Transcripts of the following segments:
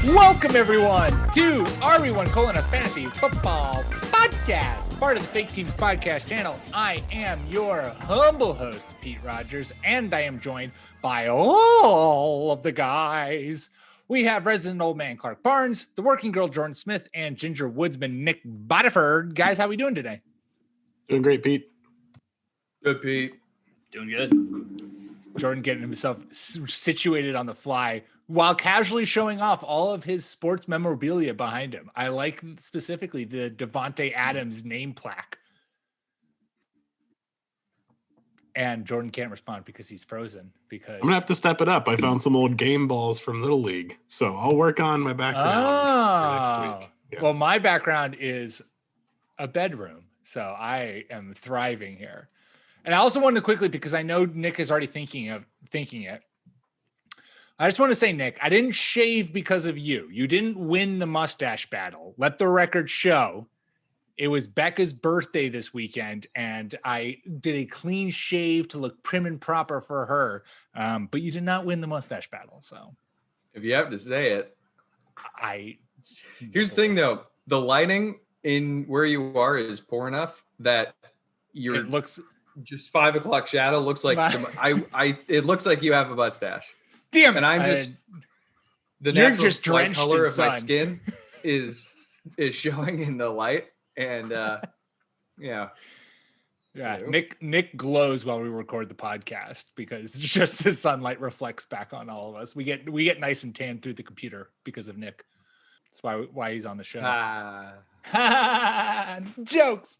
Welcome everyone to RE1 a Fantasy Football Podcast, part of the Fake Teams Podcast channel. I am your humble host, Pete Rogers, and I am joined by all of the guys. We have resident old man Clark Barnes, the working girl Jordan Smith, and ginger woodsman Nick Bodiford. Guys, how we doing today? Doing great, Pete. Good, Pete. Doing good. Jordan getting himself situated on the fly while casually showing off all of his sports memorabilia behind him. I like specifically the Devontae Adams name plaque. And Jordan can't respond because he's frozen. Because I'm gonna have to step it up. I found some old game balls from Little League, so I'll work on my background for next week. Yeah. Well, my background is a bedroom, so I am thriving here. And I also wanted to quickly, because I know Nick is already thinking it. I just want to say, Nick, I didn't shave because of you. You didn't win the mustache battle. Let the record show. It was Becca's birthday this weekend, and I did a clean shave to look prim and proper for her. But you did not win the mustache battle. So if you have to say it, here's the thing though. The lighting in where you are is poor enough that it looks just 5 o'clock shadow looks like it looks like you have a mustache. Damn, and I'm just the natural light color of my skin is showing in the light, and yeah. Nick glows while we record the podcast because just the sunlight reflects back on all of us. We get nice and tan through the computer because of Nick. That's why he's on the show. Jokes.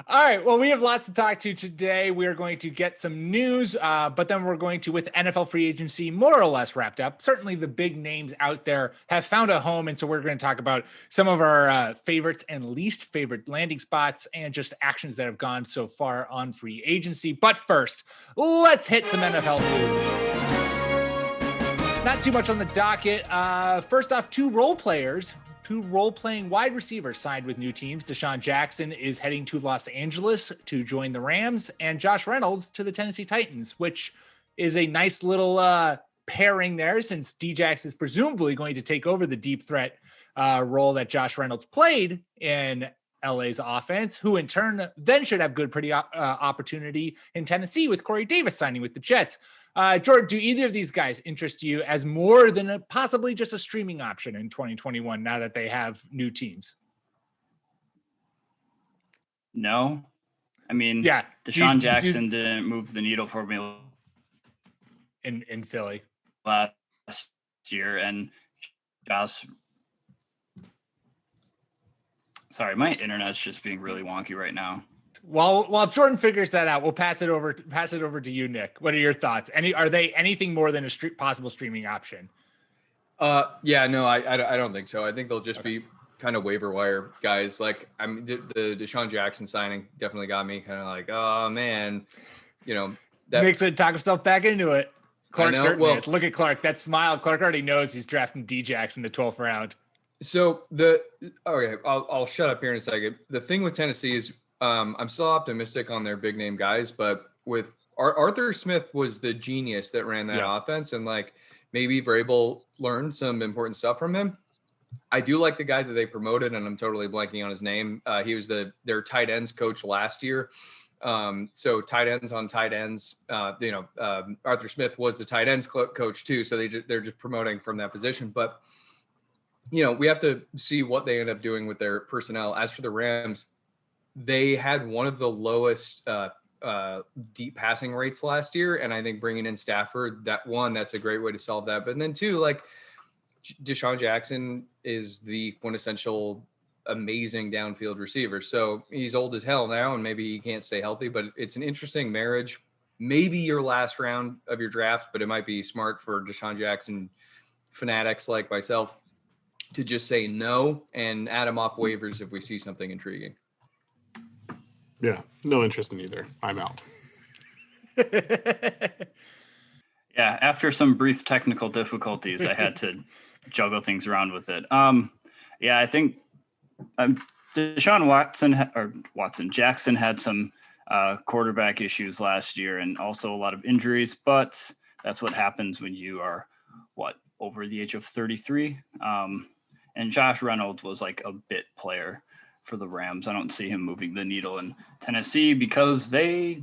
All right. Well, we have lots to talk to today. We are going to get some news, but then we're going to, with NFL free agency more or less wrapped up. Certainly the big names out there have found a home. And so we're going to talk about some of our favorites and least favorite landing spots and just actions that have gone so far on free agency. But first, let's hit some NFL news. Not too much on the docket. First off, two role-playing wide receivers signed with new teams. DeSean Jackson is heading to Los Angeles to join the Rams, and Josh Reynolds to the Tennessee Titans, which is a nice little pairing there, since D-Jax is presumably going to take over the deep threat role that Josh Reynolds played in LA's offense, who in turn then should have good opportunity in Tennessee with Corey Davis signing with the Jets. Jordan, do either of these guys interest you as more than possibly just a streaming option in 2021 now that they have new teams? No. I mean, yeah, DeSean Jackson didn't move the needle for me in Philly last year, and Josh. Sorry, my internet's just being really wonky right now. While Jordan figures that out, we'll pass it over to you, Nick. What are your thoughts? Are they anything more than a possible streaming option? Yeah, no, I don't think so. I think they'll just be kind of waiver wire guys. Like, I mean, the DeSean Jackson signing definitely got me kind of like, oh man, that Nick's gonna talk himself back into it. Clark certainly is. Look at Clark. That smile. Clark already knows he's drafting D-Jax in the 12th round. So I'll shut up here in a second. The thing with Tennessee is, I'm still optimistic on their big name guys, but with Arthur Smith was the genius that ran that offense, and like maybe Vrabel learned some important stuff from him. I do like the guy that they promoted, and I'm totally blanking on his name. He was their tight ends coach last year. So tight ends on tight ends. Arthur Smith was the tight ends coach too, so they're just promoting from that position. But we have to see what they end up doing with their personnel. As for the Rams, they had one of the lowest deep passing rates last year. And I think bringing in Stafford, that's a great way to solve that. But then two, like DeSean Jackson is the quintessential amazing downfield receiver. So he's old as hell now, and maybe he can't stay healthy, but it's an interesting marriage. Maybe your last round of your draft, but it might be smart for DeSean Jackson fanatics like myself to just say no and add him off waivers if we see something intriguing. Yeah, no interest in either. I'm out. Yeah, after some brief technical difficulties, I had to juggle things around with it. Yeah, I think DeSean Jackson had some quarterback issues last year and also a lot of injuries, but that's what happens when you are over the age of 33. And Josh Reynolds was like a bit player for the Rams. I don't see him moving the needle in Tennessee because they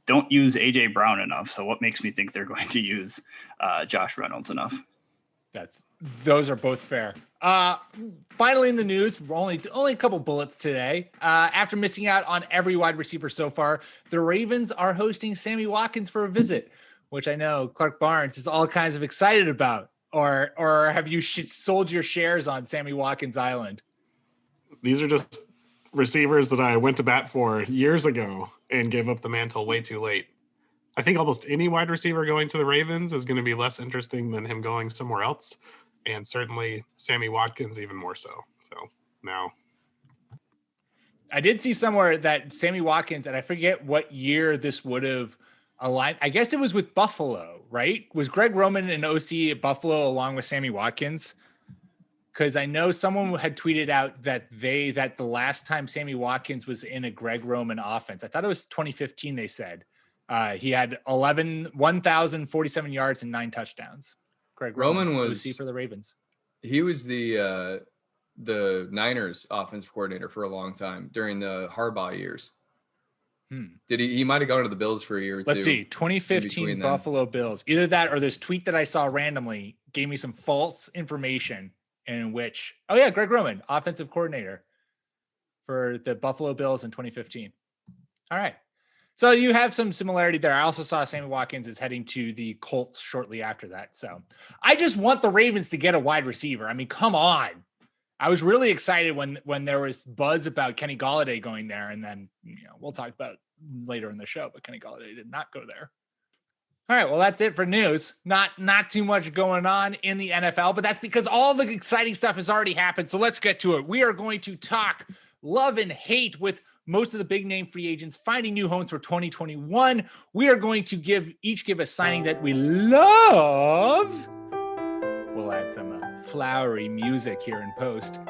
don't use AJ Brown enough. So what makes me think they're going to use Josh Reynolds enough? Those are both fair. Finally in the news, we're only a couple bullets today. After missing out on every wide receiver so far, the Ravens are hosting Sammy Watkins for a visit, which I know Clark Barnes is all kinds of excited about. Or have you sold your shares on Sammy Watkins Island? These are just receivers that I went to bat for years ago and gave up the mantle way too late. I think almost any wide receiver going to the Ravens is going to be less interesting than him going somewhere else. And certainly Sammy Watkins even more so. So now. I did see somewhere that Sammy Watkins, and I forget what year this would have aligned. I guess it was with Buffalo, right? Was Greg Roman an OC at Buffalo along with Sammy Watkins? Because I know someone had tweeted out that the last time Sammy Watkins was in a Greg Roman offense, I thought it was 2015, they said. He had 1,047 yards and 9 touchdowns. Greg Roman was OC for the Ravens. He was the Niners offensive coordinator for a long time during the Harbaugh years. Did he might have gone to the Bills for a year or two. Let's see, 2015 Buffalo Bills. Either that or this tweet that I saw randomly gave me some false information in which, Greg Roman, offensive coordinator for the Buffalo Bills in 2015. All right. So you have some similarity there. I also saw Sammy Watkins is heading to the Colts shortly after that. So I just want the Ravens to get a wide receiver. I mean, come on. I was really excited when there was buzz about Kenny Golladay going there. And then, we'll talk about it later in the show, but Kenny Golladay did not go there. All right. Well, that's it for news. Not too much going on in the NFL, but that's because all the exciting stuff has already happened. So let's get to it. We are going to talk love and hate with most of the big name free agents finding new homes for 2021. We are going to give a signing that we love. We'll add some flowery music here in post.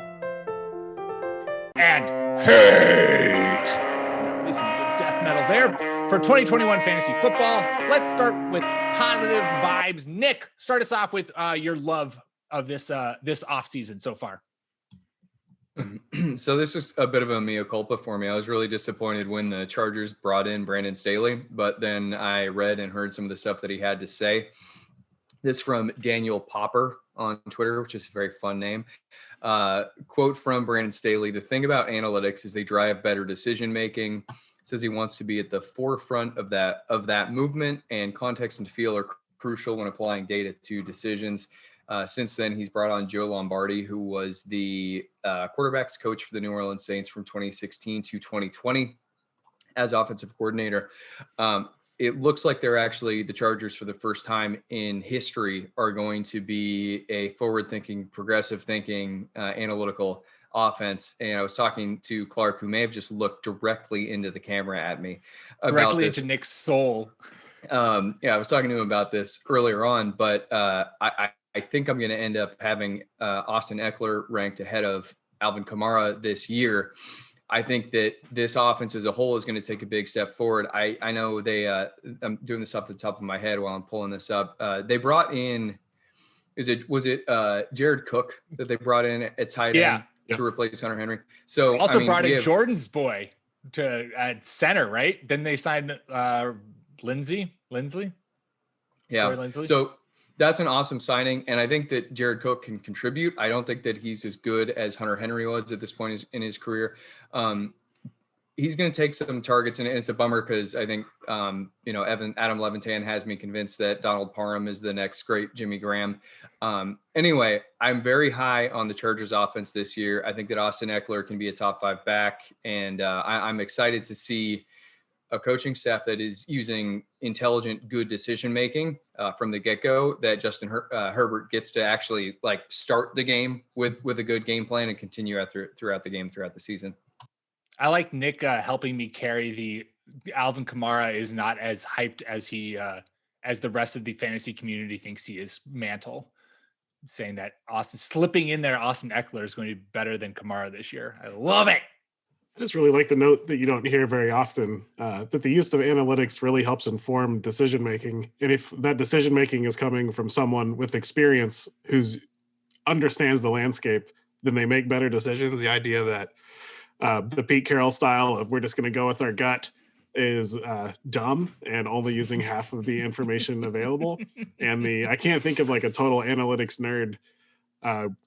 And hate. That'll be some good death metal there for 2021 fantasy football. Let's start with positive vibes. Nick, start us off with your love of this offseason so far. So this is a bit of a mea culpa for me. I was really disappointed when the Chargers brought in Brandon Staley, but then I read and heard some of the stuff that he had to say. This from Daniel Popper on Twitter, which is a very fun name. Quote from Brandon Staley: "The thing about analytics is they drive better decision making." Says he wants to be at the forefront of that movement, and context and feel are crucial when applying data to decisions. Since then, he's brought on Joe Lombardi, who was the quarterbacks coach for the New Orleans Saints from 2016 to 2020 as offensive coordinator. It looks like the Chargers for the first time in history are going to be a forward-thinking, progressive-thinking, analytical offense. And I was talking to Clark, who may have just looked directly into the camera at me. Directly into Nick's soul. I was talking to him about this earlier on, but I think I'm going to end up having Austin Eckler ranked ahead of Alvin Kamara this year. I think that this offense as a whole is going to take a big step forward. I know I'm doing this off the top of my head while I'm pulling this up. They brought in, was it Jared Cook that they brought in at tight end to replace Hunter Henry? So also brought in Jordan's boy at center, right? Then they signed Lindsley. Yeah. Lindsley. So that's an awesome signing, and I think that Jared Cook can contribute. I don't think that he's as good as Hunter Henry was at this point in his career. He's going to take some targets, and it's a bummer because I think Adam Levitan has me convinced that Donald Parham is the next great Jimmy Graham. Anyway, I'm very high on the Chargers offense this year. I think that Austin Eckler can be a top 5 back, and I'm excited to see a coaching staff that is using intelligent, good decision-making from the get-go, that Justin Herbert gets to actually start the game with a good game plan and continue throughout the season. I like Nick helping me carry the Alvin Kamara is not as hyped as he as the rest of the fantasy community thinks he is mantle, saying that Austin Eckler is going to be better than Kamara this year. I love it. I just really like the note that you don't hear very often, that the use of analytics really helps inform decision making. And if that decision making is coming from someone with experience who's understands the landscape, then they make better decisions. The idea that the Pete Carroll style of we're just going to go with our gut is dumb and only using half of the information available. And I can't think of like a total analytics nerd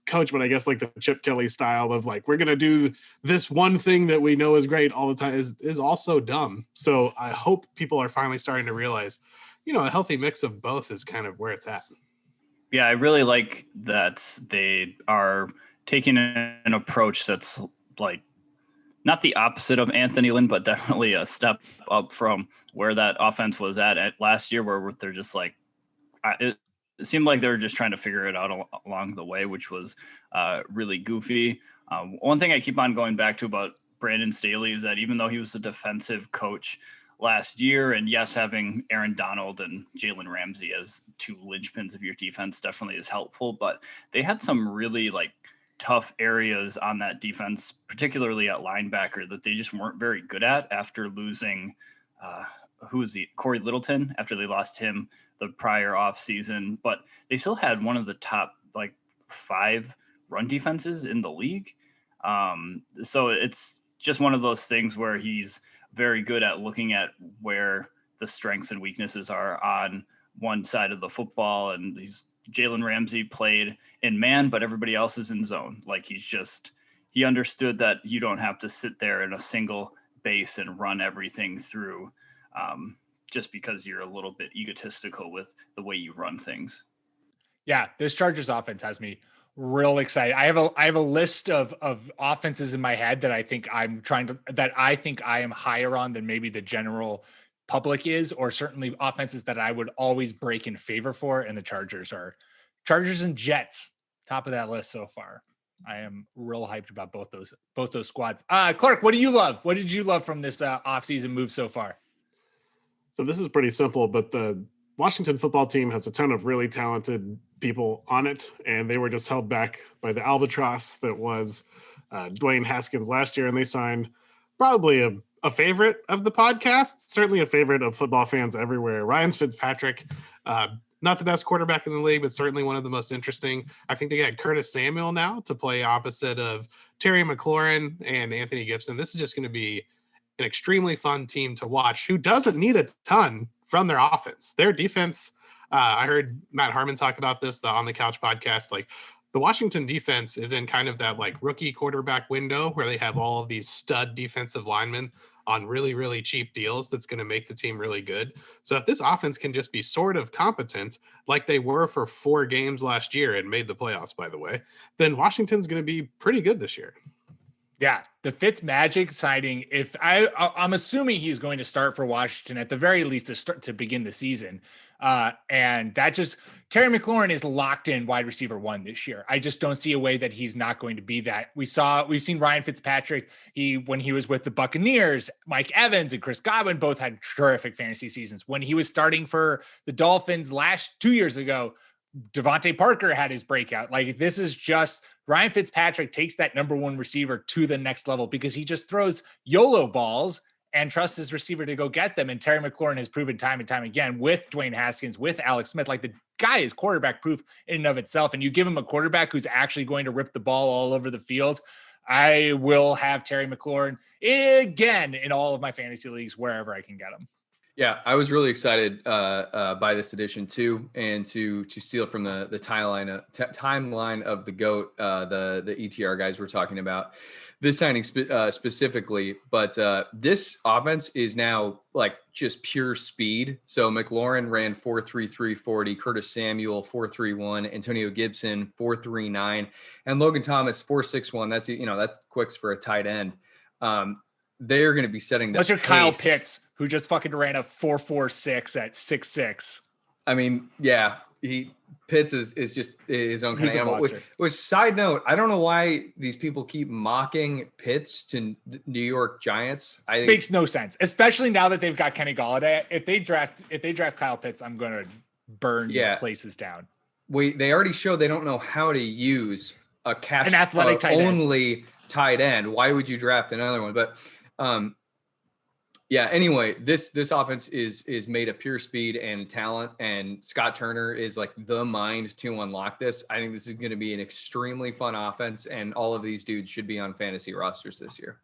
coach, but I guess like the Chip Kelly style of like, we're going to do this one thing that we know is great all the time is also dumb. So I hope people are finally starting to realize, a healthy mix of both is kind of where it's at. Yeah, I really like that they are taking an approach that's like not the opposite of Anthony Lynn, but definitely a step up from where that offense was at last year, where they're just like, it seemed like they were just trying to figure it out along the way, which was really goofy. One thing I keep on going back to about Brandon Staley is that even though he was a defensive coach last year, and yes, having Aaron Donald and Jalen Ramsey as two linchpins of your defense definitely is helpful, but they had some really like tough areas on that defense, particularly at linebacker, that they just weren't very good at after losing Corey Littleton after they lost him the prior offseason. But they still had one of the top like 5 run defenses in the league. So it's just one of those things where he's very good at looking at where the strengths and weaknesses are on one side of the football. And Jalen Ramsey played in man, but everybody else is in zone. Like he understood that you don't have to sit there in a single base and run everything through just because you're a little bit egotistical with the way you run things. Yeah, this Chargers offense has me real excited. I have a list of offenses in my head that I think I am higher on than maybe the general public is, or certainly offenses that I would always break in favor for. And the Chargers and Jets, top of that list so far. I am real hyped about both those squads. Clark, what do you love? What did you love from this offseason move so far? So this is pretty simple, but the Washington football team has a ton of really talented people on it, and they were just held back by the albatross that was Dwayne Haskins last year, and they signed probably a favorite of the podcast, certainly a favorite of football fans everywhere. Ryan Fitzpatrick, not the best quarterback in the league, but certainly one of the most interesting. I think they got Curtis Samuel now to play opposite of Terry McLaurin and Anthony Gibson. This is just going to be an extremely fun team to watch who doesn't need a ton from their offense. Their defense, I heard Matt Harmon talk about this, the On the Couch podcast, like the Washington defense is in kind of that like rookie quarterback window where they have all of these stud defensive linemen on really, really cheap deals. That's going to make the team really good. So if this offense can just be sort of competent, like they were for 4 games last year and made the playoffs, by the way, then Washington's going to be pretty good this year. Yeah, the Fitzmagic signing, if I'm assuming he's going to start for Washington at the very least to begin the season. And that Terry McLaurin is locked in wide receiver 1 this year. I just don't see a way that he's not going to be that. We've seen Ryan Fitzpatrick. When he was with the Buccaneers, Mike Evans and Chris Godwin both had terrific fantasy seasons. When he was starting for the Dolphins 2 years ago, Devontae Parker had his breakout. Like, this is just Ryan Fitzpatrick takes that number 1 receiver to the next level because he just throws YOLO balls and trusts his receiver to go get them. And Terry McLaurin has proven time and time again with Dwayne Haskins, with Alex Smith, like the guy is quarterback proof in and of itself. And you give him a quarterback who's actually going to rip the ball all over the field. I will have Terry McLaurin again in all of my fantasy leagues, wherever I can get him. Yeah, I was really excited by this edition too, and to steal from the timeline of the GOAT, the ETR guys we're talking about. This signing specifically, but this offense is now like just pure speed. So McLaurin ran 4.33 40, Curtis Samuel 4.31, Antonio Gibson 4.39, and Logan Thomas 4.61. That's quicks for a tight end. They're going to be setting the pace. Unless you're Kyle Pitts, who just fucking ran a 4.46 at 6'6". I mean, yeah, Pitts is just his own kind of animal. Which side note, I don't know why these people keep mocking Pitts to New York Giants. I think makes no sense, especially now that they've got Kenny Golladay. If they draft Kyle Pitts, I'm going to burn places down. They already showed they don't know how to use catch athletic tight end. only tight end. Why would you draft another one? But yeah, anyway, this offense is made of pure speed and talent, and Scott Turner is like the mind to unlock this. I think this is going to be an extremely fun offense, and all of these dudes should be on fantasy rosters this year.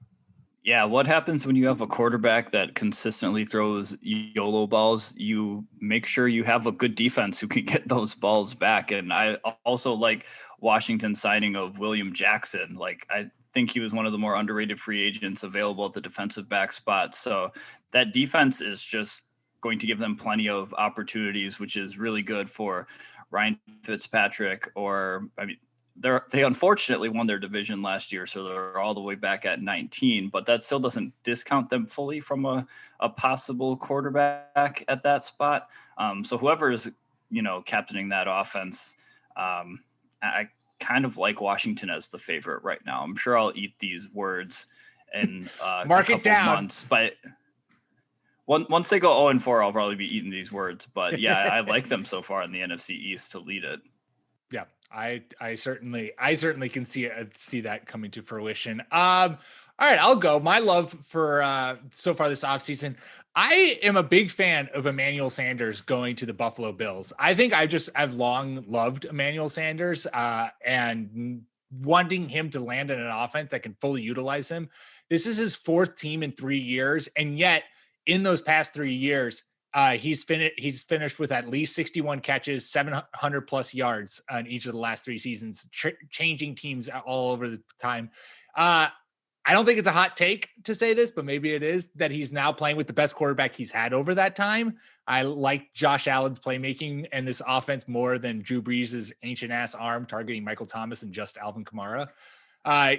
Yeah, what happens when you have a quarterback that consistently throws YOLO balls? You make sure you have a good defense who can get those balls back. And I also like Washington's signing of William Jackson. Like, I think he was one of the more underrated free agents available at the defensive back spot. So that defense is just going to give them plenty of opportunities, which is really good for Ryan Fitzpatrick. They unfortunately won their division last year, so they're all the way back at 19, but that still doesn't discount them fully from a possible quarterback at that spot. So whoever is, captaining that offense, I kind of like Washington as the favorite right now. I'm sure I'll eat these words in Mark it down. Months, but once they go 0-4, I'll probably be eating these words. But yeah, I like them so far in the NFC East to lead it. Yeah, I certainly can see that coming to fruition. All right, I'll go. My love for so far this offseason, I am a big fan of Emmanuel Sanders going to the Buffalo Bills. I think I've long loved Emmanuel Sanders and wanting him to land in an offense that can fully utilize him. This is his fourth team in 3 years, and yet in those past 3 years, he's finished with at least 61 catches, 700 plus yards on each of the last 3 seasons, changing teams all over the time. I don't think it's a hot take to say this, but maybe it is, that he's now playing with the best quarterback he's had over that time. I like Josh Allen's playmaking and this offense more than Drew Brees' ancient ass arm targeting Michael Thomas and just Alvin Kamara.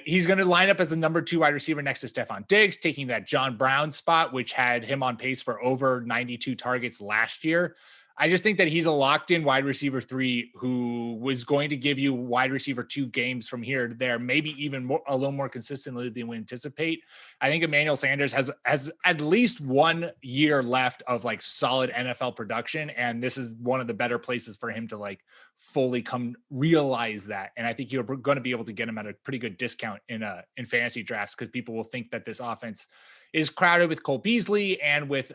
He's going to line up as the number 2 wide receiver next to Stephon Diggs, taking that John Brown spot, which had him on pace for over 92 targets last year. I just think that he's a locked in wide receiver 3 who was going to give you wide receiver 2 games from here to there, maybe even a little more consistently than we anticipate. I think Emmanuel Sanders has at least 1 year left of like solid NFL production. And this is one of the better places for him to like fully come realize that. And I think you're going to be able to get him at a pretty good discount in fantasy drafts, because people will think that this offense is crowded with Cole Beasley and with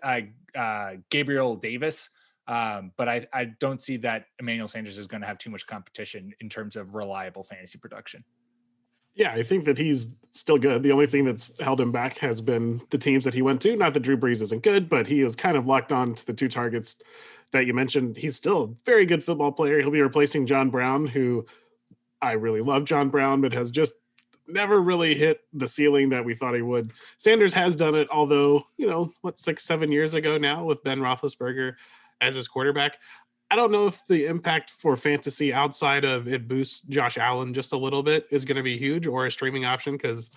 Gabriel Davis. But I don't see that Emmanuel Sanders is going to have too much competition in terms of reliable fantasy production. Yeah, I think that he's still good. The only thing that's held him back has been the teams that he went to. Not that Drew Brees isn't good, but he was kind of locked on to the 2 targets that you mentioned. He's still a very good football player. He'll be replacing John Brown, who I really love John Brown, but has just never really hit the ceiling that we thought he would. Sanders has done it, although, 6-7 years ago now with Ben Roethlisberger as his quarterback. I don't know if the impact for fantasy outside of it boosts Josh Allen just a little bit is going to be huge, or a streaming option, because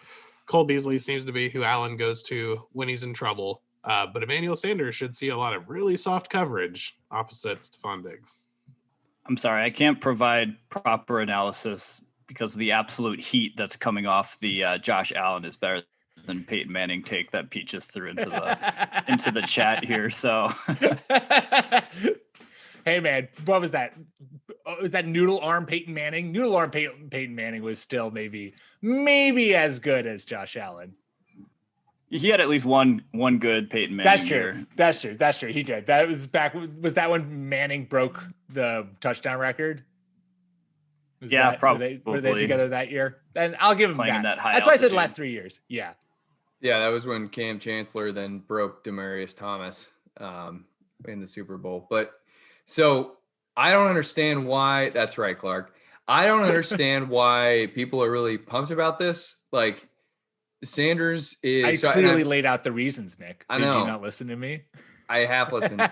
Cole Beasley seems to be who Allen goes to when he's in trouble. But Emmanuel Sanders should see a lot of really soft coverage opposite Stephon Diggs. I'm sorry, I can't provide proper analysis because of the absolute heat that's coming off the Josh Allen is better than Peyton Manning take that Pete just threw into the chat here. So, hey man, what was that? Was that noodle arm Peyton Manning? Noodle arm Peyton Manning was still maybe as good as Josh Allen. He had at least one good Peyton Manning year. That's true. He did. That was back. Was that when Manning broke the touchdown record? Probably. Were they together that year? And I'll give him that. That's why I said the last 3 years. Yeah. Yeah, that was when Cam Chancellor then broke Demaryius Thomas in the Super Bowl. But so I don't understand why. That's right, Clark. I don't understand why people are really pumped about this. Like, Sanders is. I clearly laid out the reasons, Nick. I know. Did you not listen to me? I have listened.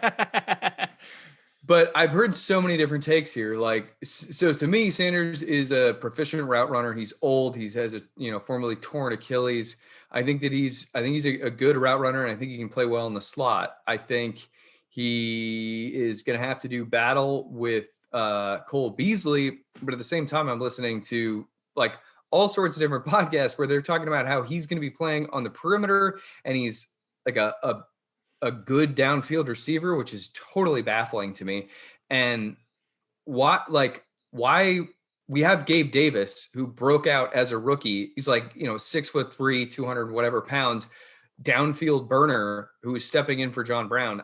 But I've heard so many different takes here. Like, so to me, Sanders is a proficient route runner. He's old. He has a formerly torn Achilles. I think he's a good route runner, and I think he can play well in the slot. I think he is going to have to do battle with Cole Beasley, but at the same time, I'm listening to like all sorts of different podcasts where they're talking about how he's going to be playing on the perimeter, and he's like a good downfield receiver, which is totally baffling to me. And why we have Gabe Davis, who broke out as a rookie. He's like, 6'3", 200 whatever pounds, downfield burner who is stepping in for John Brown.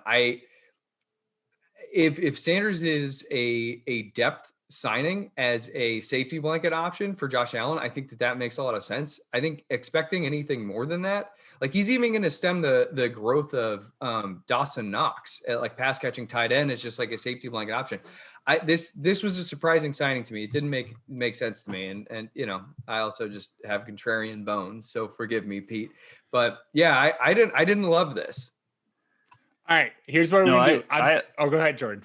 If Sanders is a depth signing as a safety blanket option for Josh Allen, I think that makes a lot of sense. I think expecting anything more than that, like he's even going to stem the growth of Dawson Knox at like pass catching tight end is just like a safety blanket option. This was a surprising signing to me. It didn't make sense to me. And I also just have contrarian bones. So forgive me, Pete. But yeah, I didn't love this. All right, here's what we're going to do. Go ahead, Jordan.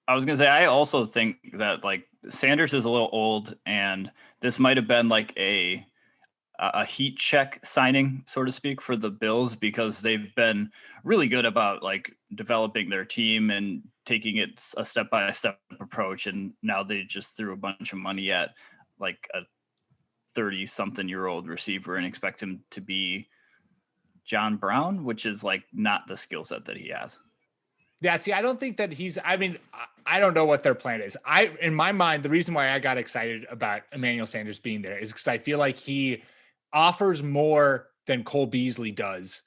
I was going to say, I also think that like Sanders is a little old, and this might have been like a heat check signing, so to speak, for the Bills, because they've been really good about like developing their team and taking it a step-by-step approach. And now they just threw a bunch of money at like a 30-something-year-old receiver and expect him to be John Brown, which is like not the skill set that he has. Yeah, see, I don't think that I don't know what their plan is. In my mind, the reason why I got excited about Emmanuel Sanders being there is because I feel like he offers more than Cole Beasley does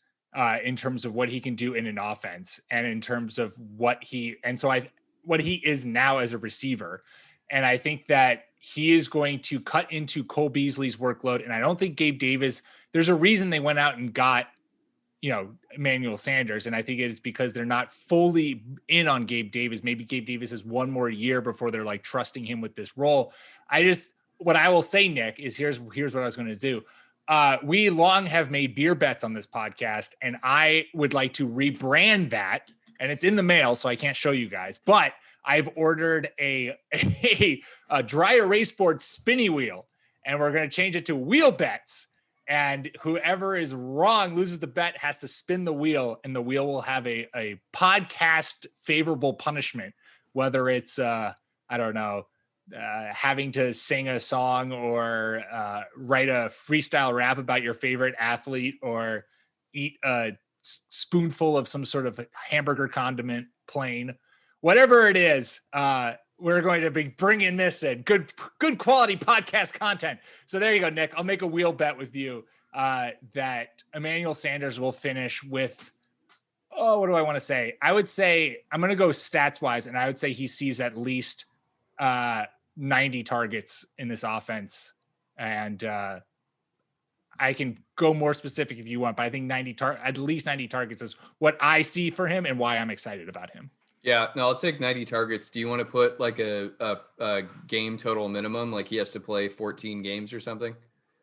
in terms of what he can do in an offense and in terms of what he is now as a receiver. And I think that he is going to cut into Cole Beasley's workload. And I don't think Gabe Davis, there's a reason they went out and got Emmanuel Sanders. And I think it's because they're not fully in on Gabe Davis. Maybe Gabe Davis has one more year before they're like trusting him with this role. What I will say, Nick, is here's what I was going to do. We long have made beer bets on this podcast, and I would like to rebrand that, and it's in the mail, so I can't show you guys, but I've ordered a dry erase board spinny wheel, and we're going to change it to wheel bets. And whoever is wrong loses the bet, has to spin the wheel, and the wheel will have a podcast favorable punishment, whether it's, having to sing a song or write a freestyle rap about your favorite athlete or eat a spoonful of some sort of hamburger condiment plain, whatever it is. We're going to be bringing this in good quality podcast content. So there you go, Nick. I'll make a wheel bet with you that Emmanuel Sanders will finish with, what do I want to say? I would say, I'm going to go stats wise, and I would say he sees at least 90 targets in this offense. And I can go more specific if you want, but I think at least 90 targets is what I see for him and why I'm excited about him. Yeah, no, I'll take 90 targets. Do you want to put like a game total minimum? Like he has to play 14 games or something?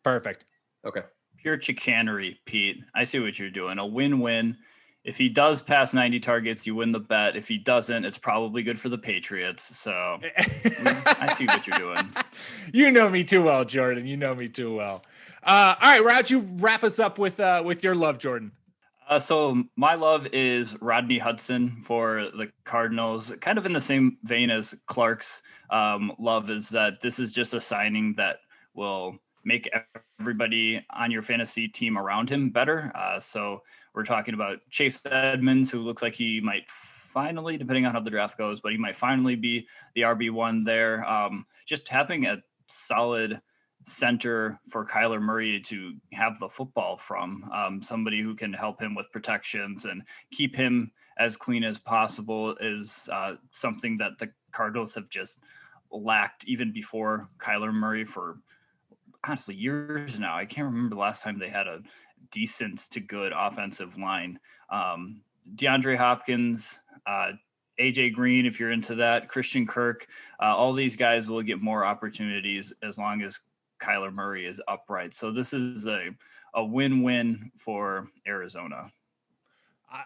Perfect. Okay. Pure chicanery, Pete. I see what you're doing. A win-win. If he does pass 90 targets, you win the bet. If he doesn't, it's probably good for the Patriots. So I see what you're doing. You know me too well, Jordan. You know me too well. All right, why don't you wrap us up with your love, Jordan? So my love is Rodney Hudson for the Cardinals, kind of in the same vein as Clark's love, is that this is just a signing that will make everybody on your fantasy team around him better. So we're talking about Chase Edmonds, who looks like he might finally, depending on how the draft goes, but he might finally be the RB1 there. Just having a solid center for Kyler Murray to have the football from, somebody who can help him with protections and keep him as clean as possible is something that the Cardinals have just lacked even before Kyler Murray for honestly years now. I can't remember the last time they had a decent to good offensive line. DeAndre Hopkins, AJ Green, if you're into that, Christian Kirk, all these guys will get more opportunities as long as Kyler Murray is upright. So this is a win-win for Arizona.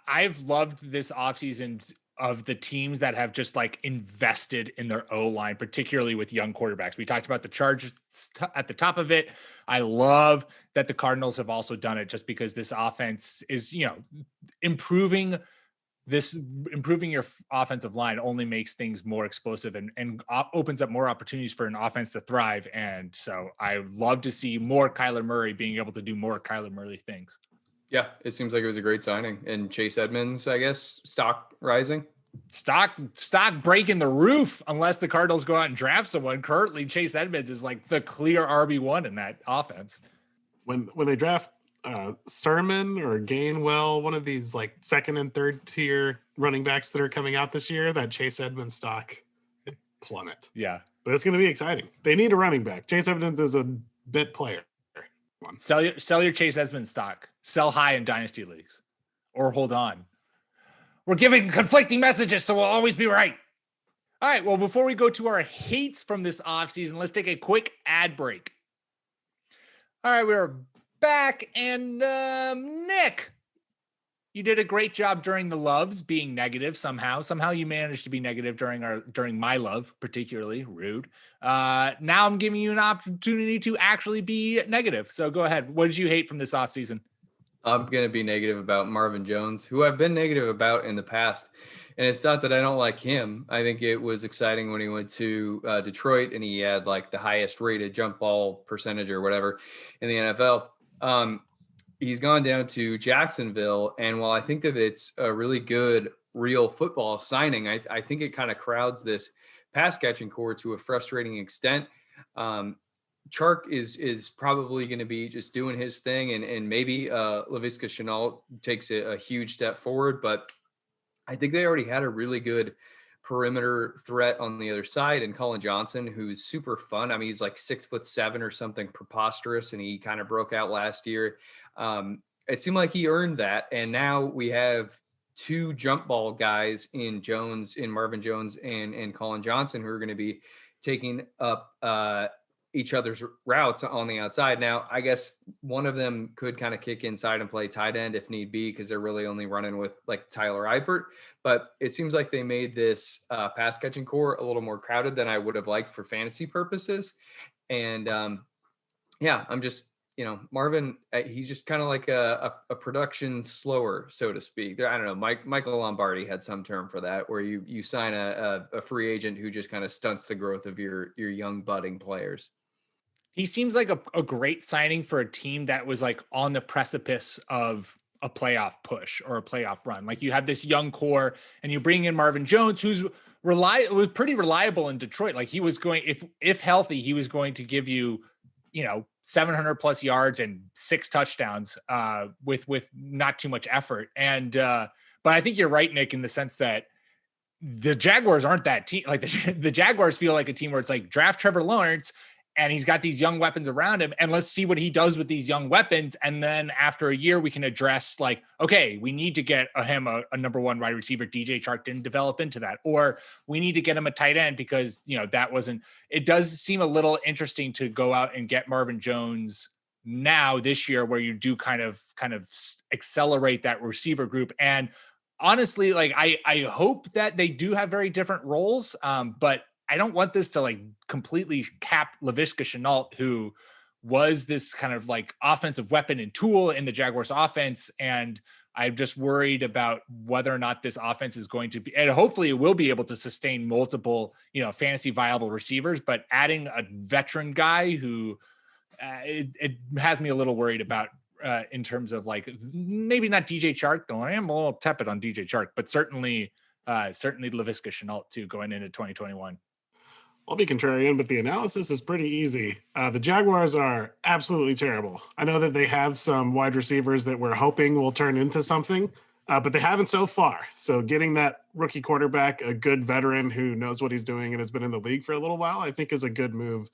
I've loved this offseason of the teams that have just like invested in their O-line, particularly with young quarterbacks. We talked about the Chargers at the top of it. I love that the Cardinals have also done it just because this offense is, improving your offensive line only makes things more explosive and opens up more opportunities for an offense to thrive. And so I love to see more Kyler Murray being able to do more Kyler Murray things. Yeah, it seems like it was a great signing. And Chase Edmonds, I guess, stock rising. stock breaking the roof unless the Cardinals go out and draft someone. Currently, Chase Edmonds is like the clear RB1 in that offense. When they draft Sermon or Gainwell, one of these like second and third tier running backs that are coming out this year, that Chase Edmonds stock plummet. Yeah. But it's going to be exciting. They need a running back. Chase Edmonds is a bit player. Sell your Chase Edmonds stock. Sell high in dynasty leagues, or hold on. We're giving conflicting messages, so we'll always be right. All right. Well, before we go to our hates from this offseason, let's take a quick ad break. All right, we're back, and Nick, you did a great job during the loves being negative somehow. Somehow you managed to be negative during my love, particularly rude. Now I'm giving you an opportunity to actually be negative. So go ahead. What did you hate from this offseason? I'm going to be negative about Marvin Jones, who I've been negative about in the past. And it's not that I don't like him. I think it was exciting when he went to Detroit and he had like the highest rated jump ball percentage or whatever in the NFL. He's gone down to Jacksonville. And while I think that it's a really good real football signing, I think it kind of crowds this pass catching core to a frustrating extent. Chark is probably going to be just doing his thing, and maybe Laviska Shenault takes a huge step forward, but I think they already had a really good perimeter threat on the other side, and Colin Johnson, who's super fun. I mean, he's like 6'7" or something preposterous, and he kind of broke out last year. It seemed like he earned that, and now we have two jump ball guys in Marvin Jones and Colin Johnson, who are going to be taking up each other's routes on the outside. Now, I guess one of them could kind of kick inside and play tight end if need be, because they're really only running with like Tyler Eifert. But it seems like they made this pass catching core a little more crowded than I would have liked for fantasy purposes. And I'm just, Marvin, he's just kind of like a production slower, so to speak. I don't know. Michael Lombardi had some term for that, where you sign a free agent who just kind of stunts the growth of your young budding players. He seems like a great signing for a team that was like on the precipice of a playoff push or a playoff run. Like you have this young core and you bring in Marvin Jones, who's was pretty reliable in Detroit. Like he was going, if healthy, he was going to give you, 700 plus yards and 6 touchdowns with not too much effort. And, but I think you're right, Nick, in the sense that the Jaguars aren't that team. Like the Jaguars feel like a team where it's like draft Trevor Lawrence and he's got these young weapons around him, and let's see what he does with these young weapons. And then after a year, we can address like, okay, we need to get him a number one wide receiver. DJ Chark didn't develop into that, or we need to get him a tight end because, that wasn't, it does seem a little interesting to go out and get Marvin Jones now this year, where you do kind of accelerate that receiver group. And honestly, like I hope that they do have very different roles. But I don't want this to like completely cap Laviska Shenault, who was this kind of like offensive weapon and tool in the Jaguars offense. And I'm just worried about whether or not this offense is going to be, and hopefully it will be able to sustain multiple, fantasy viable receivers, but adding a veteran guy who it has me a little worried about in terms of like, maybe not DJ Chark, though I am a little tepid on DJ Chark, but certainly Laviska Shenault too, going into 2021. I'll be contrarian, but the analysis is pretty easy. The Jaguars are absolutely terrible. I know that they have some wide receivers that we're hoping will turn into something, but they haven't so far. So getting that rookie quarterback, a good veteran who knows what he's doing and has been in the league for a little while, I think is a good move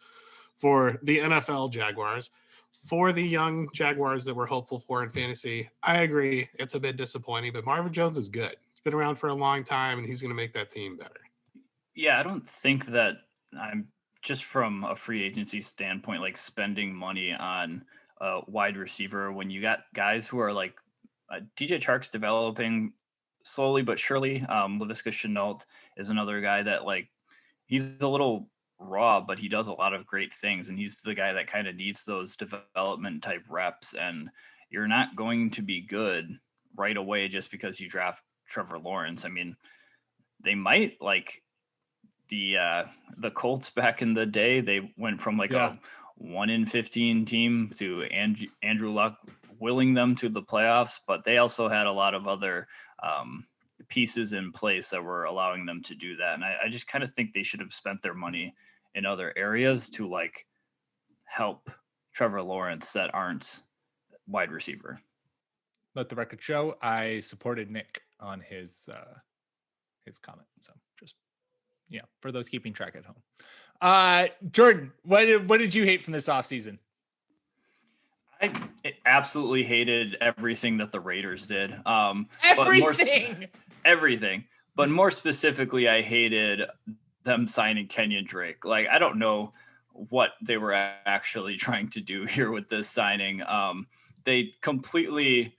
for the NFL Jaguars. For the young Jaguars that we're hopeful for in fantasy, I agree it's a bit disappointing, but Marvin Jones is good. He's been around for a long time, and he's going to make that team better. Yeah, I don't think that I'm just from a free agency standpoint, like spending money on a wide receiver when you got guys who are like DJ Chark's developing slowly but surely. Laviska Shenault is another guy that like he's a little raw, but he does a lot of great things, and he's the guy that kind of needs those development type reps. And you're not going to be good right away just because you draft Trevor Lawrence. I mean, they might like the Colts back in the day. They went from like a 1-15 team to Andrew Luck willing them to the playoffs, but they also had a lot of other pieces in place that were allowing them to do that. And I just kind of think they should have spent their money in other areas to like help Trevor Lawrence that aren't wide receiver. Let the record show I supported Nick on his comment. So just, for those keeping track at home. Jordan, what did you hate from this offseason? I absolutely hated everything that the Raiders did. Everything. But more specifically, I hated them signing Kenyon Drake. Like, I don't know what they were actually trying to do here with this signing. They completely,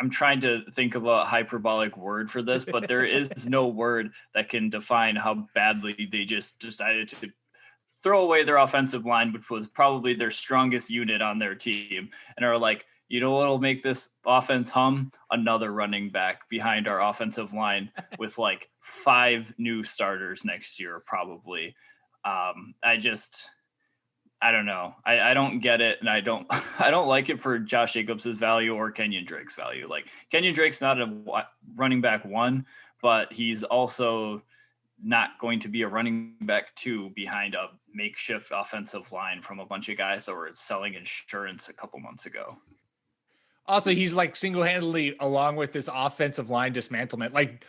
I'm trying to think of a hyperbolic word for this, but there is no word that can define how badly they just decided to throw away their offensive line, which was probably their strongest unit on their team, and are like, you know what'll make this offense hum? Another running back behind our offensive line with like 5 new starters next year, probably. I don't know. I don't get it. And I don't like it for Josh Jacobs' value or Kenyon Drake's value. Like, Kenyon Drake's not a running back 1, but he's also not going to be a running back 2 behind a makeshift offensive line from a bunch of guys that were selling insurance a couple months ago. Also, he's like single-handedly, along with this offensive line dismantlement. Like,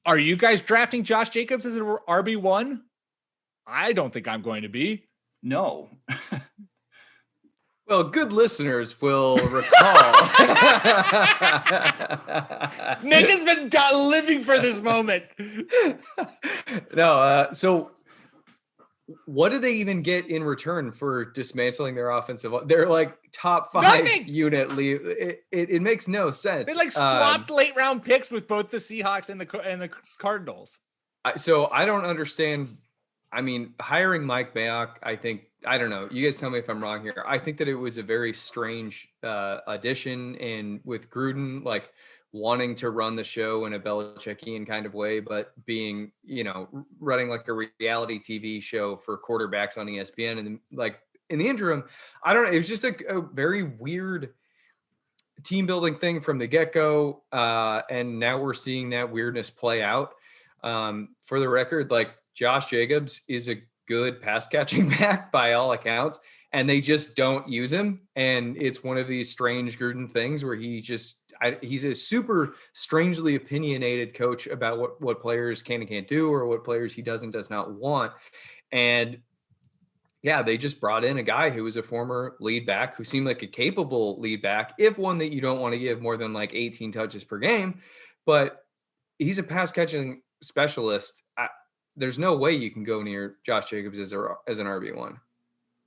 are you guys drafting Josh Jacobs as an RB1? I don't think I'm going to be. No. Well, good listeners will recall. Nick has been living for this moment. No, so what do they even get in return for dismantling their offensive? They're like top 5 Nothing. unit leave. It makes no sense. They like swapped late round picks with both the Seahawks and the Cardinals. So I don't understand. I mean, hiring Mike Mayock, I don't know. You guys tell me if I'm wrong here. I think that it was a very strange addition, and with Gruden, like, wanting to run the show in a Belichickian kind of way, but being, running like a reality TV show for quarterbacks on ESPN. And like in the interim, I don't know. It was just a very weird team building thing from the get-go. And now we're seeing that weirdness play out. For the record, like, Josh Jacobs is a good pass catching back by all accounts, and they just don't use him. And it's one of these strange Gruden things where he's a super strangely opinionated coach about what players can and can't do, or what players he does not want. And yeah, they just brought in a guy who was a former lead back, who seemed like a capable lead back, if one that you don't want to give more than like 18 touches per game, but he's a pass catching specialist. There's no way you can go near Josh Jacobs as an RB1.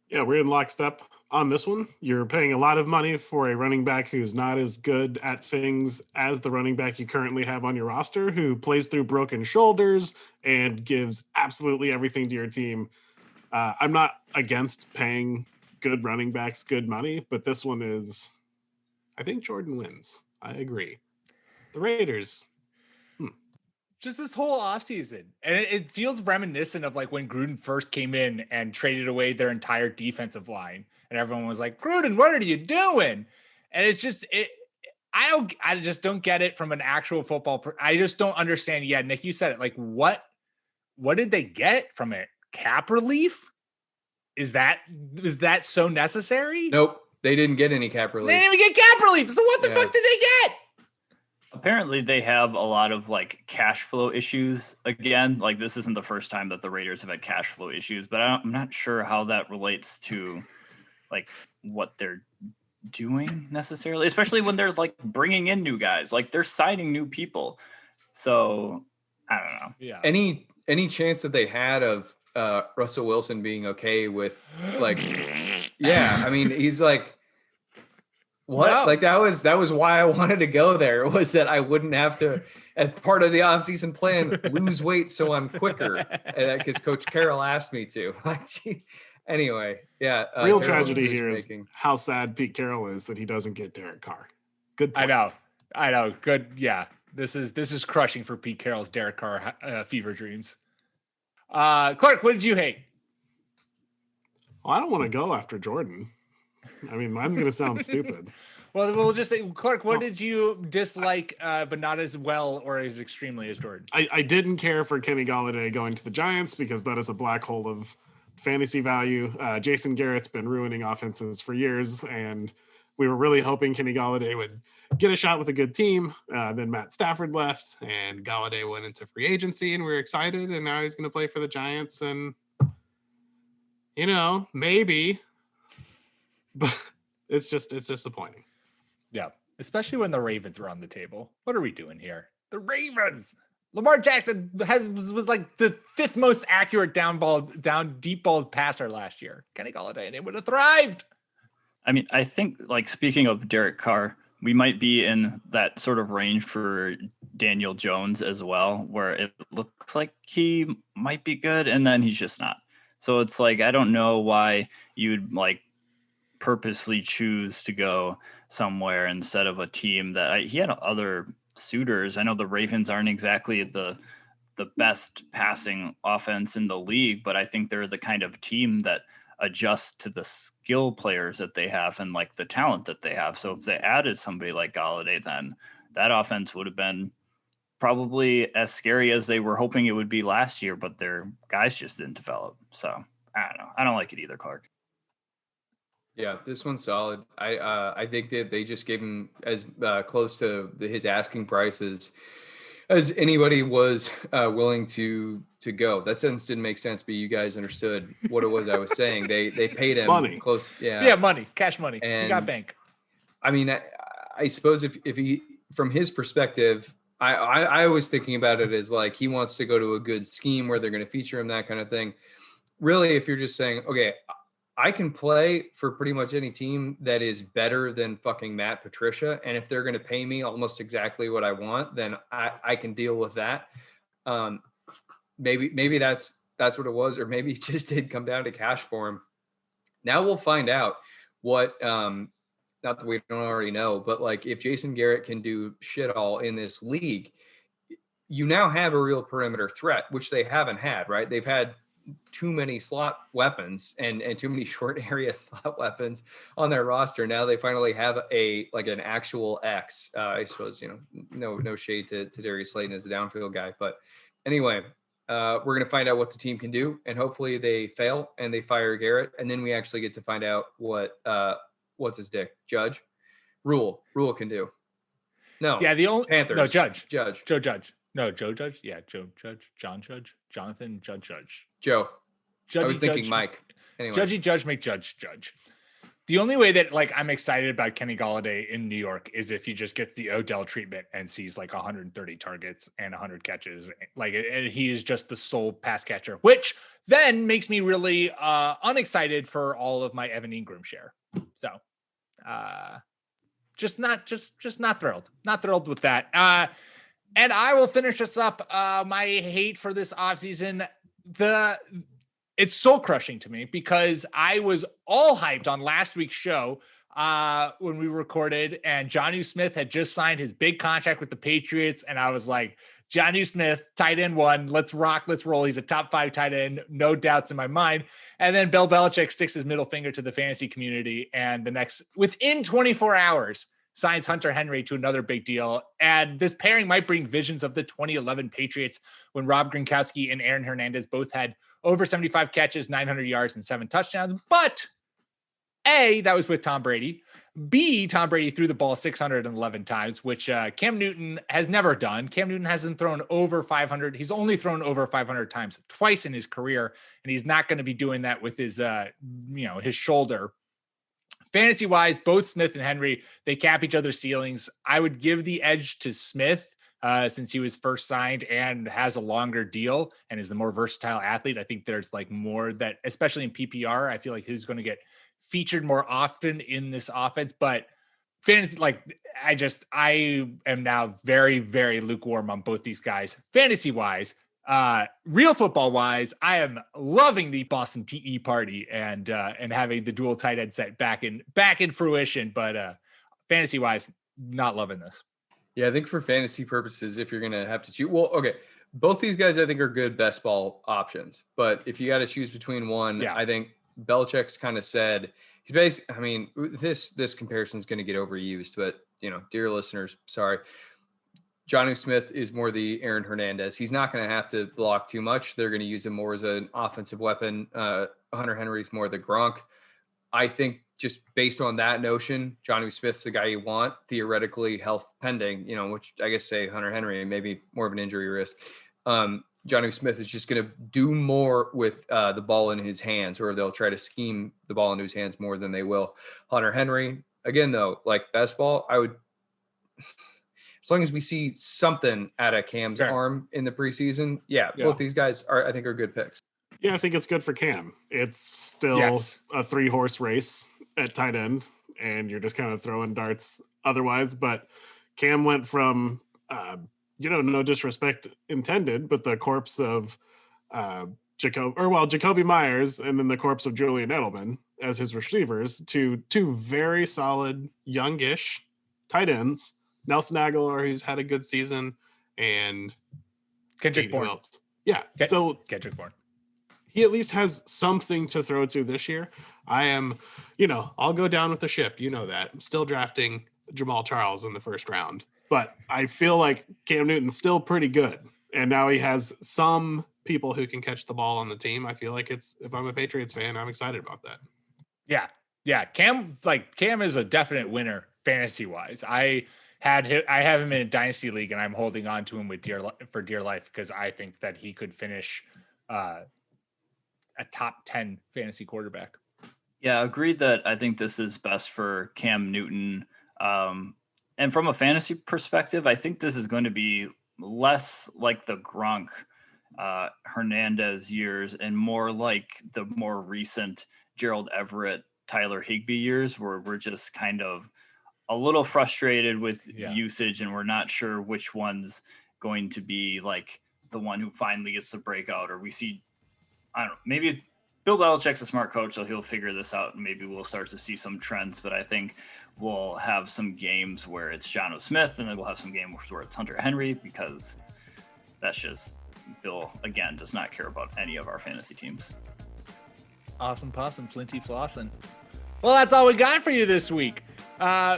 Yeah, we're in lockstep on this one. You're paying a lot of money for a running back who's not as good at things as the running back you currently have on your roster, who plays through broken shoulders and gives absolutely everything to your team. I'm not against paying good running backs good money, but this one is, I think Jordan wins. I agree. The Raiders. Just this whole offseason. And it feels reminiscent of like when Gruden first came in and traded away their entire defensive line. And everyone was like, Gruden, what are you doing? And it's just, I just don't get it from an actual football. I just don't understand. Yeah, Nick, you said it. Like, what did they get from it? Cap relief? Is that so necessary? Nope. They didn't get any cap relief. They didn't even get cap relief. So what the fuck did they get? Apparently they have a lot of like cash flow issues again. Like, this isn't the first time that the Raiders have had cash flow issues, but I'm not sure how that relates to like what they're doing necessarily, especially when they're like bringing in new guys, like they're signing new people. So I don't know. Yeah. Any chance that they had of Russell Wilson being okay with like, yeah, I mean, he's like, what? No. Like that was why I wanted to go there, was that I wouldn't have to, as part of the offseason plan, lose weight so I'm quicker. Because Coach Carroll asked me to. Anyway, yeah. Real tragedy here is how sad Pete Carroll is that he doesn't get Derek Carr. Good point. I know. Good. Yeah. This is crushing for Pete Carroll's Derek Carr fever dreams. Clark, what did you hate? Well, I don't want to go after Jordan. I mean, mine's going to sound stupid. Well, we'll just say, Clark, what did you dislike, but not as well or as extremely as Jordan? I didn't care for Kenny Golladay going to the Giants because that is a black hole of fantasy value. Jason Garrett's been ruining offenses for years, and we were really hoping Kenny Golladay would get a shot with a good team. Then Matt Stafford left, and Golladay went into free agency, and we were excited, and now he's going to play for the Giants, and, maybe. But it's disappointing. Yeah, especially when the Ravens were on the table. What are we doing here? The Ravens. Lamar Jackson was like the 5th most accurate deep ball passer last year. Kenny Golladay, and it would have thrived. I mean, I think, like, speaking of Derek Carr, we might be in that sort of range for Daniel Jones as well, where it looks like he might be good, and then he's just not. So it's like, I don't know why you'd like purposely choose to go somewhere instead of a team that he had other suitors. I know the Ravens aren't exactly the best passing offense in the league, but I think they're the kind of team that adjust to the skill players that they have and like the talent that they have. So if they added somebody like Golladay, then that offense would have been probably as scary as they were hoping it would be last year, but their guys just didn't develop. So I don't know. I don't like it either, Clark. Yeah, this one's solid. I think that they just gave him as close to his asking price as anybody was willing to go. That sentence didn't make sense, but you guys understood what it was I was saying. They paid him money. Close. Yeah, money, cash money. And he got bank. I mean, I suppose if he, from his perspective, I was thinking about it as like he wants to go to a good scheme where they're going to feature him, that kind of thing. Really, if you're just saying, okay, I can play for pretty much any team that is better than fucking Matt Patricia. And if they're going to pay me almost exactly what I want, then I can deal with that. Maybe that's what it was, or maybe it just did come down to cash for him. Now we'll find out what, not that we don't already know, but like if Jason Garrett can do shit all in this league, you now have a real perimeter threat, which they haven't had, right? They've had too many slot weapons and too many short area slot weapons on their roster. Now they finally have an actual X. I suppose, no shade to Darius Slayton as a downfield guy, but anyway, we're going to find out what the team can do, and hopefully they fail and they fire Garrett. And then we actually get to find out what, what's his dick, Rule can do. No. Yeah. The only Panthers. No, Joe Judge. No, Joe Judge. Yeah, Joe Judge, John Judge, Jonathan Judge. Joe. Judgy, I was thinking Judge, Mike. Anyway. Judgy Judge make Judge. The only way that like I'm excited about Kenny Golladay in New York is if he just gets the Odell treatment and sees like 130 targets and 100 catches. Like, and he is just the sole pass catcher, which then makes me really unexcited for all of my Evan Ingram share. So just not thrilled. Not thrilled with that. And I will finish us up. My hate for this offseason, it's soul crushing to me because I was all hyped on last week's show when we recorded, and Jonnu Smith had just signed his big contract with the Patriots. And I was like, Jonnu Smith, tight end 1, let's rock, let's roll. He's a top 5 tight end, no doubts in my mind. And then Bill Belichick sticks his middle finger to the fantasy community, and within 24 hours, signs Hunter Henry to another big deal. And this pairing might bring visions of the 2011 Patriots when Rob Gronkowski and Aaron Hernandez both had over 75 catches, 900 yards, and 7 touchdowns. But A, that was with Tom Brady. B, Tom Brady threw the ball 611 times, which Cam Newton has never done. Cam Newton hasn't thrown over 500. He's only thrown over 500 times twice in his career, and he's not going to be doing that with his, his shoulder. Fantasy wise, both Smith and Henry, they cap each other's ceilings. I would give the edge to Smith since he was first signed and has a longer deal and is the more versatile athlete. I think there's like more that, especially in PPR, I feel like he's going to get featured more often in this offense. But fantasy, like I am now very, very lukewarm on both these guys. Fantasy wise, real football wise, I am loving the Boston TE party and having the dual tight end set back in fruition. But fantasy wise, not loving this. Yeah, I think for fantasy purposes, if you're going to have to choose, well, okay, both these guys I think are good best ball options. But if you got to choose between one, yeah. I think Belichick's kind of said, he's basically, I mean, this comparison is going to get overused, but dear listeners, sorry. Jonnu Smith is more the Aaron Hernandez. He's not going to have to block too much. They're going to use him more as an offensive weapon. Hunter Henry's more the Gronk. I think just based on that notion, Jonnu Smith's the guy you want, theoretically health pending, which I guess say Hunter Henry and maybe more of an injury risk. Jonnu Smith is just going to do more with the ball in his hands, or they'll try to scheme the ball into his hands more than they will Hunter Henry. Again, though, like best ball, I would, as long as we see something out of Cam's arm in the preseason, both these guys I think are good picks. Yeah, I think it's good for Cam. It's still a 3-horse race at tight end, and you're just kind of throwing darts otherwise. But Cam went from, no disrespect intended, but the corpse of Jacoby Myers and then the corpse of Julian Edelman as his receivers to 2 very solid, youngish tight ends. Nelson Aguilar, who's had a good season, and Kendrick Bourne. Yeah, so Kendrick Bourne. He at least has something to throw to this year. I am, I'll go down with the ship. You know that. I'm still drafting Jamal Charles in the first round. But I feel like Cam Newton's still pretty good. And now he has some people who can catch the ball on the team. I feel like if I'm a Patriots fan, I'm excited about that. Yeah. Cam is a definite winner fantasy-wise. I have him in a dynasty league, and I'm holding on to him for dear life because I think that he could finish a top 10 fantasy quarterback. Yeah, agreed that I think this is best for Cam Newton. And from a fantasy perspective, I think this is going to be less like the Gronk Hernandez years and more like the more recent Gerald Everett, Tyler Higbee years, where we're just kind of a little frustrated with usage and we're not sure which one's going to be like the one who finally gets the breakout, or we see, I don't know, maybe Bill Belichick's a smart coach, so he'll figure this out and maybe we'll start to see some trends. But I think we'll have some games where it's Jonnu Smith, and then we'll have some games where it's Hunter Henry, because that's just Bill, again, does not care about any of our fantasy teams. Awesome possum, Flinty Flossin. Well, that's all we got for you this week.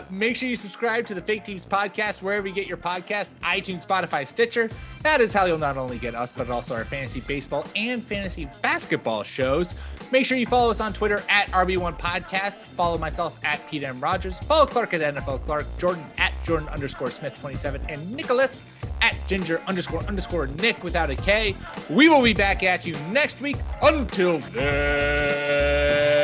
Make sure you subscribe to the Fake Teams podcast wherever you get your podcasts, iTunes, Spotify, Stitcher. That is how you'll not only get us, but also our fantasy baseball and fantasy basketball shows. Make sure you follow us on Twitter at RB1 Podcast. Follow myself at Pete M. Rogers. Follow Clark at NFL Clark, Jordan at Jordan_Smith27, and Nicholas at Ginger__Nick without a K. We will be back at you next week. Until then.